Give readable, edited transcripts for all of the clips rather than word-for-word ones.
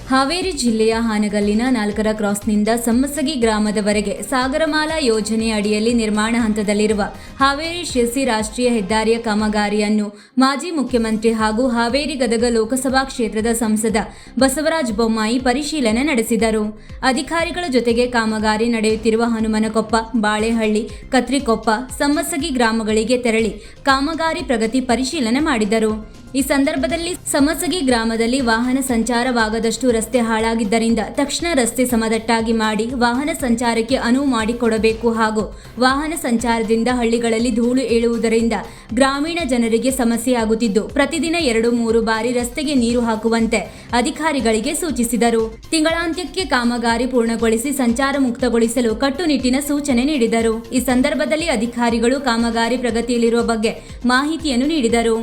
ಹಾವೇರಿ ಜಿಲ್ಲೆಯ ಹಾನಗಲ್ಲಿನ 4ರ ಕ್ರಾಸ್ನಿಂದ ಸಮ್ಮಸಗಿ ಗ್ರಾಮದವರೆಗೆ ಸಾಗರಮಾಲಾ ಯೋಜನೆ ಅಡಿಯಲ್ಲಿ ನಿರ್ಮಾಣ ಹಂತದಲ್ಲಿರುವ ಹಾವೇರಿ ಶಿರ್ಸಿ ರಾಷ್ಟ್ರೀಯ ಹೆದ್ದಾರಿಯ ಕಾಮಗಾರಿಯನ್ನು ಮಾಜಿ ಮುಖ್ಯಮಂತ್ರಿ ಹಾಗೂ ಹಾವೇರಿ ಗದಗ ಲೋಕಸಭಾ ಕ್ಷೇತ್ರದ ಸಂಸದ ಬಸವರಾಜ ಬೊಮ್ಮಾಯಿ ಪರಿಶೀಲನೆ ನಡೆಸಿದರು. ಅಧಿಕಾರಿಗಳ ಜೊತೆಗೆ ಕಾಮಗಾರಿ ನಡೆಯುತ್ತಿರುವ ಹನುಮನಕೊಪ್ಪ, ಬಾಳೆಹಳ್ಳಿ, ಕತ್ರಿಕೊಪ್ಪ, ಸಮ್ಮಸಗಿ ಗ್ರಾಮಗಳಿಗೆ ತೆರಳಿ ಕಾಮಗಾರಿ ಪ್ರಗತಿ ಪರಿಶೀಲನೆ ಮಾಡಿದರು. ಈ ಸಂದರ್ಭದಲ್ಲಿ ಸಮ್ಮಸಗಿ ಗ್ರಾಮದಲ್ಲಿ ವಾಹನ ಸಂಚಾರವಾಗದಷ್ಟು ರಸ್ತೆ ಹಾಳಾಗಿದ್ದರಿಂದ ತಕ್ಷಣ ರಸ್ತೆ ಸಮತಟ್ಟಾಗಿ ಮಾಡಿ ವಾಹನ ಸಂಚಾರಕ್ಕೆ ಅನುವು ಮಾಡಿಕೊಡಬೇಕು ಹಾಗೂ ವಾಹನ ಸಂಚಾರದಿಂದ ಹಳ್ಳಿಗಳಲ್ಲಿ ಧೂಳು ಏಳುವುದರಿಂದ ಗ್ರಾಮೀಣ ಜನರಿಗೆ ಸಮಸ್ಯೆಯಾಗುತ್ತಿದ್ದು ಪ್ರತಿದಿನ 2-3 ಬಾರಿ ರಸ್ತೆಗೆ ನೀರು ಹಾಕುವಂತೆ ಅಧಿಕಾರಿಗಳಿಗೆ ಸೂಚಿಸಿದರು. ತಿಂಗಳಾಂತ್ಯಕ್ಕೆ ಕಾಮಗಾರಿ ಪೂರ್ಣಗೊಳಿಸಿ ಸಂಚಾರ ಮುಕ್ತಗೊಳಿಸಲು ಕಟ್ಟುನಿಟ್ಟಿನ ಸೂಚನೆ ನೀಡಿದರು. ಈ ಸಂದರ್ಭದಲ್ಲಿ ಅಧಿಕಾರಿಗಳು ಕಾಮಗಾರಿ ಪ್ರಗತಿಯಲ್ಲಿರುವ ಬಗ್ಗೆ ಮಾಹಿತಿಯನ್ನು ನೀಡಿದರು.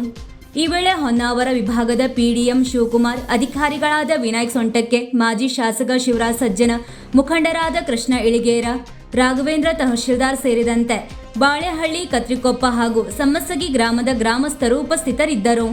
ಈ ವೇಳೆ ಹೊನ್ನಾವರ ವಿಭಾಗದ ಪಿಡಿಎಂ ಶಿವಕುಮಾರ್, ಅಧಿಕಾರಿಗಳಾದ ವಿನಾಯಕ್ ಸೊಂಟಕ್ಕೆ, ಮಾಜಿ ಶಾಸಕ ಶಿವರಾಜ್ ಸಜ್ಜನ, ಮುಖಂಡರಾದ ಕೃಷ್ಣ ಇಳಿಗೇರ, ರಾಘವೇಂದ್ರ ತಹಶೀಲ್ದಾರ್ ಸೇರಿದಂತೆ ಬಾಳೆಹಳ್ಳಿ, ಕತ್ರಿಕೊಪ್ಪ ಹಾಗೂ ಸಮ್ಮಸಗಿ ಗ್ರಾಮದ ಗ್ರಾಮಸ್ಥರು ಉಪಸ್ಥಿತರಿದ್ದರು.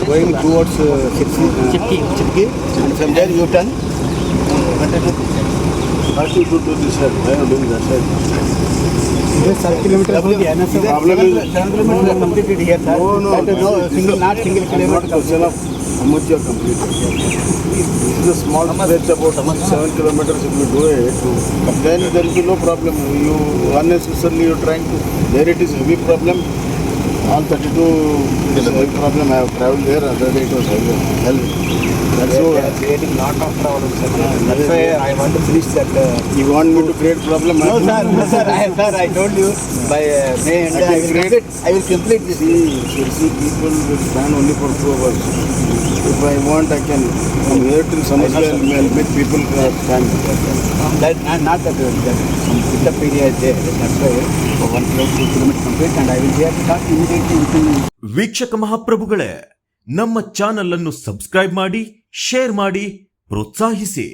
Going towards Chipki, and from there you turn. How to do this side? Why are you doing that side? This 7 kilometers हो गया ना sir. Problem is 7 kilometers completed here sir. No, single kilometer. Question of how much you are completed. This is a small stretch about 7 kilometers. If you do it, then there will be no problem. You unnecessarily you are trying to. There it is heavy problem. All 32 is a heavy problem. I have travelled there. Other day it was hell. That's why they are creating lot of problem sir. That's why I want to finish that. You want me to create problem? No sir. I told you by May end I will complete this. See, people will stand only for 2 hours. If I want, I can from here till Samasya and make people stand. That not that some pickup area is there. That's why 1 kilometer, 2 kilometers complete, and I will be able to start immediately within. ವೀಕ್ಷಕ ಮಹಾಪ್ರಭುಗಳೇ, ನಮ್ಮ channel ಅನ್ನು subscribe ಮಾಡಿ, share ಮಾಡಿ, ಪ್ರೋತ್ಸಾಹಿಸಿ.